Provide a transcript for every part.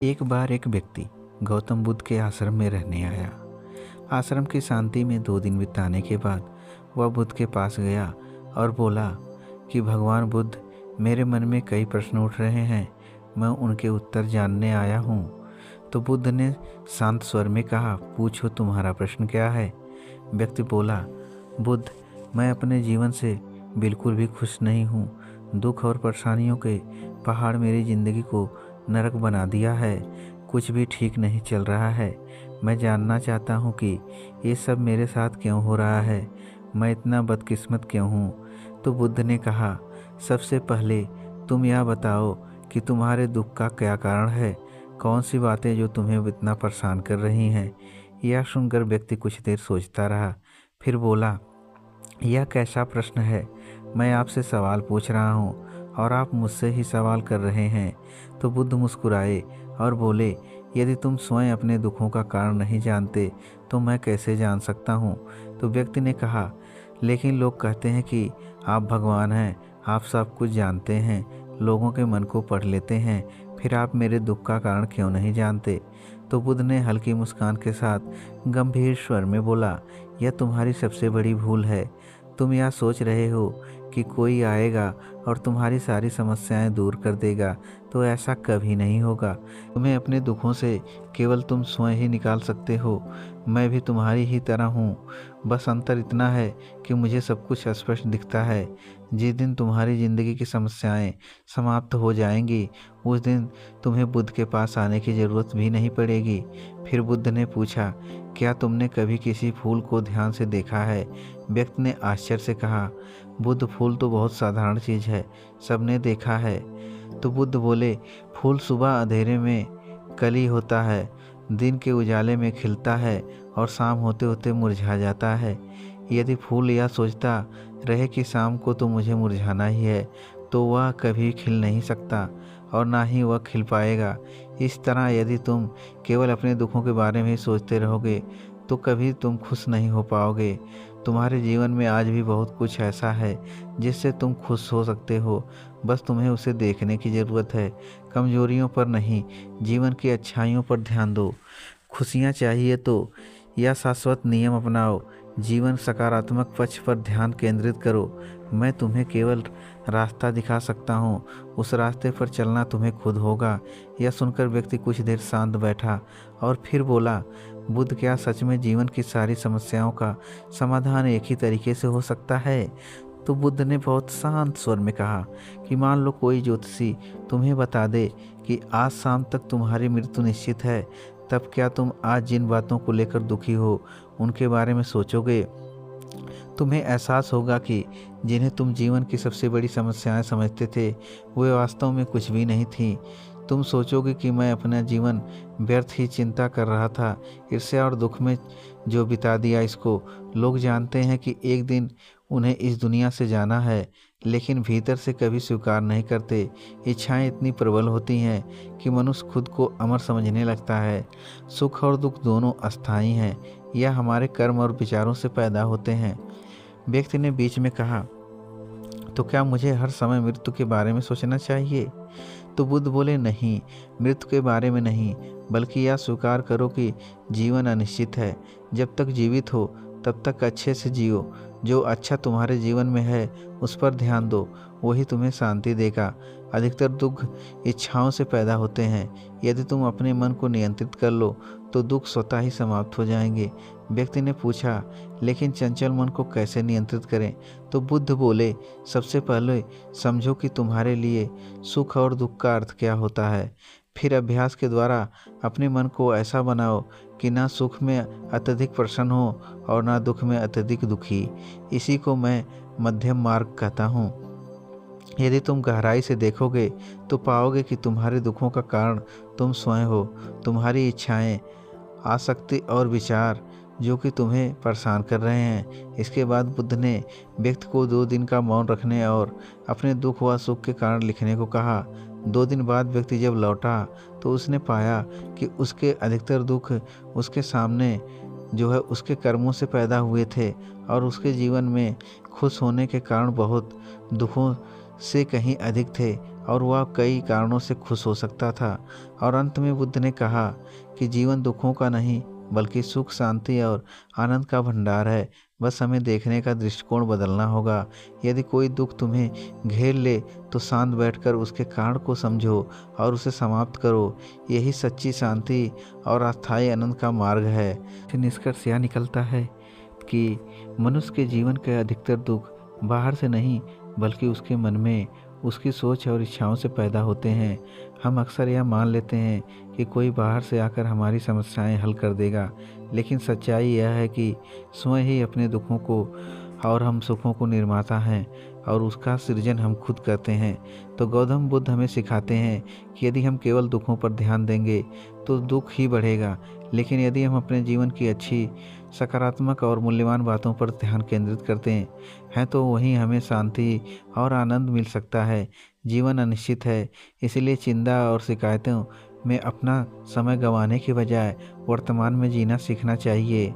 एक बार एक व्यक्ति गौतम बुद्ध के आश्रम में रहने आया। आश्रम की शांति में 2 दिन बिताने के बाद वह बुद्ध के पास गया और बोला कि भगवान बुद्ध, मेरे मन में कई प्रश्न उठ रहे हैं, मैं उनके उत्तर जानने आया हूँ। तो बुद्ध ने शांत स्वर में कहा, पूछो तुम्हारा प्रश्न क्या है। व्यक्ति बोला, बुद्ध, मैं अपने जीवन से बिल्कुल भी खुश नहीं हूँ। दुख और परेशानियों के पहाड़ मेरी ज़िंदगी को नरक बना दिया है। कुछ भी ठीक नहीं चल रहा है। मैं जानना चाहता हूँ कि ये सब मेरे साथ क्यों हो रहा है। मैं इतना बदकिस्मत क्यों हूँ। तो बुद्ध ने कहा, सबसे पहले तुम यह बताओ कि तुम्हारे दुख का क्या कारण है। कौन सी बातें जो तुम्हें इतना परेशान कर रही हैं। यह सुनकर व्यक्ति कुछ देर सोचता रहा, फिर बोला, यह कैसा प्रश्न है। मैं आपसे सवाल पूछ रहा हूँ और आप मुझसे ही सवाल कर रहे हैं। तो बुद्ध मुस्कुराए और बोले, यदि तुम स्वयं अपने दुखों का कारण नहीं जानते तो मैं कैसे जान सकता हूँ। तो व्यक्ति ने कहा, लेकिन लोग कहते हैं कि आप भगवान हैं, आप सब कुछ जानते हैं, लोगों के मन को पढ़ लेते हैं, फिर आप मेरे दुख का कारण क्यों नहीं जानते। तो बुद्ध ने हल्की मुस्कान के साथ गंभीर स्वर में बोला, यह तुम्हारी सबसे बड़ी भूल है। तुम यह सोच रहे हो कि कोई आएगा और तुम्हारी सारी समस्याएं दूर कर देगा, तो ऐसा कभी नहीं होगा। तुम्हें अपने दुखों से केवल तुम स्वयं ही निकाल सकते हो। मैं भी तुम्हारी ही तरह हूँ, बस अंतर इतना है कि मुझे सब कुछ स्पष्ट दिखता है। जिस दिन तुम्हारी ज़िंदगी की समस्याएं समाप्त हो जाएंगी, उस दिन तुम्हें बुद्ध के पास आने की ज़रूरत भी नहीं पड़ेगी। फिर बुद्ध ने पूछा, क्या तुमने कभी किसी फूल को ध्यान से देखा है। व्यक्ति ने आश्चर्य से कहा, बुद्ध, फूल तो बहुत साधारण चीज़ है, सबने देखा है। तो बुद्ध बोले, फूल सुबह अंधेरे में कली होता है, दिन के उजाले में खिलता है और शाम होते होते मुरझा जाता है। यदि फूल यह सोचता रहे कि शाम को तो मुझे मुरझाना ही है, तो वह कभी खिल नहीं सकता और ना ही वह खिल पाएगा। इस तरह यदि तुम केवल अपने दुखों के बारे में ही सोचते रहोगे तो कभी तुम खुश नहीं हो पाओगे। तुम्हारे जीवन में आज भी बहुत कुछ ऐसा है जिससे तुम खुश हो सकते हो, बस तुम्हें उसे देखने की ज़रूरत है। कमजोरियों पर नहीं, जीवन की अच्छाइयों पर ध्यान दो। खुशियाँ चाहिए तो यह शाश्वत नियम अपनाओ, जीवन सकारात्मक पक्ष पर ध्यान केंद्रित करो। मैं तुम्हें केवल रास्ता दिखा सकता हूँ, उस रास्ते पर चलना तुम्हें खुद होगा। यह सुनकर व्यक्ति कुछ देर शांत बैठा और फिर बोला, बुद्ध, क्या सच में जीवन की सारी समस्याओं का समाधान एक ही तरीके से हो सकता है। तो बुद्ध ने बहुत शांत स्वर में कहा कि मान लो कोई ज्योतिषी तुम्हें बता दे कि आज शाम तक तुम्हारी मृत्यु निश्चित है, तब क्या तुम आज जिन बातों को लेकर दुखी हो उनके बारे में सोचोगे। तुम्हें एहसास होगा कि जिन्हें तुम जीवन की सबसे बड़ी समस्याएं समझते थे, वे वास्तव में कुछ भी नहीं थीं। तुम सोचोगे कि मैं अपना जीवन व्यर्थ ही चिंता कर रहा था, ईर्ष्या और दुख में जो बिता दिया इसको। लोग जानते हैं कि एक दिन उन्हें इस दुनिया से जाना है, लेकिन भीतर से कभी स्वीकार नहीं करते। इच्छाएं इतनी प्रबल होती हैं कि मनुष्य खुद को अमर समझने लगता है। सुख और दुख दोनों अस्थायी हैं, यह हमारे कर्म और विचारों से पैदा होते हैं। व्यक्ति ने बीच में कहा, तो क्या मुझे हर समय मृत्यु के बारे में सोचना चाहिए। तो बुद्ध बोले, नहीं, मृत्यु के बारे में नहीं, बल्कि यह स्वीकार करो कि जीवन अनिश्चित है। जब तक जीवित हो तब तक अच्छे से जियो। जो अच्छा तुम्हारे जीवन में है उस पर ध्यान दो, वही तुम्हें शांति देगा। अधिकतर दुख इच्छाओं से पैदा होते हैं। यदि तुम अपने मन को नियंत्रित कर लो तो दुख स्वतः ही समाप्त हो जाएंगे। व्यक्ति ने पूछा, लेकिन चंचल मन को कैसे नियंत्रित करें। तो बुद्ध बोले, सबसे पहले समझो कि तुम्हारे लिए सुख और दुख का अर्थ क्या होता है। फिर अभ्यास के द्वारा अपने मन को ऐसा बनाओ कि ना सुख में अत्यधिक प्रसन्न हो और ना दुख में अत्यधिक दुखी। इसी को मैं मध्यम मार्ग कहता हूँ। यदि तुम गहराई से देखोगे तो पाओगे कि तुम्हारे दुखों का कारण तुम स्वयं हो। तुम्हारी इच्छाएं, आसक्ति और विचार जो कि तुम्हें परेशान कर रहे हैं। इसके बाद बुद्ध ने व्यक्ति को 2 दिन का मौन रखने और अपने दुख व सुख के कारण लिखने को कहा। 2 दिन बाद व्यक्ति जब लौटा तो उसने पाया कि उसके अधिकतर दुख उसके सामने उसके कर्मों से पैदा हुए थे और उसके जीवन में खुश होने के कारण बहुत दुखों से कहीं अधिक थे और वह कई कारणों से खुश हो सकता था। और अंत में बुद्ध ने कहा कि जीवन दुखों का नहीं बल्कि सुख, शांति और आनंद का भंडार है। बस हमें देखने का दृष्टिकोण बदलना होगा। यदि कोई दुख तुम्हें घेर ले तो शांत बैठकर उसके कारण को समझो और उसे समाप्त करो। यही सच्ची शांति और अस्थायी आनंद का मार्ग है। निष्कर्ष यह निकलता है कि मनुष्य के जीवन के अधिकतर दुख बाहर से नहीं बल्कि उसके मन में, उसकी सोच और इच्छाओं से पैदा होते हैं। हम अक्सर यह मान लेते हैं कि कोई बाहर से आकर हमारी समस्याएं हल कर देगा, लेकिन सच्चाई यह है कि स्वयं ही अपने दुखों को और हम सुखों को निर्माता हैं और उसका सृजन हम खुद करते हैं। तो गौतम बुद्ध हमें सिखाते हैं कि यदि हम केवल दुखों पर ध्यान देंगे तो दुख ही बढ़ेगा, लेकिन यदि हम अपने जीवन की अच्छी, सकारात्मक और मूल्यवान बातों पर ध्यान केंद्रित करते हैं तो वहीं हमें शांति और आनंद मिल सकता है। जीवन अनिश्चित है, इसलिए चिंता और शिकायतों में अपना समय गंवाने के बजाय वर्तमान में जीना सीखना चाहिए।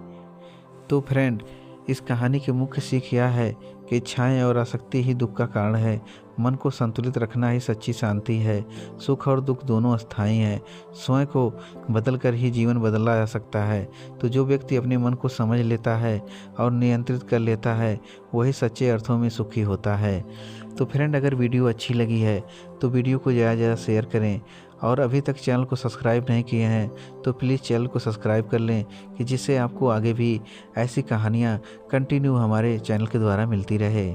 तो फ्रेंड, इस कहानी की मुख्य सीख यह है कि इच्छाएं और आसक्ति ही दुख का कारण है। मन को संतुलित रखना ही सच्ची शांति है। सुख और दुख दोनों अस्थायी हैं। स्वयं को बदल कर ही जीवन बदला जा सकता है। तो जो व्यक्ति अपने मन को समझ लेता है और नियंत्रित कर लेता है वही सच्चे अर्थों में सुखी होता है। तो फ्रेंड, अगर वीडियो अच्छी लगी है तो वीडियो को ज़्यादा से ज़्यादा शेयर करें और अभी तक चैनल को सब्सक्राइब नहीं किए हैं तो प्लीज़ चैनल को सब्सक्राइब कर लें कि जिससे आपको आगे भी ऐसी कहानियाँ कंटिन्यू हमारे चैनल के द्वारा मिलती रहे।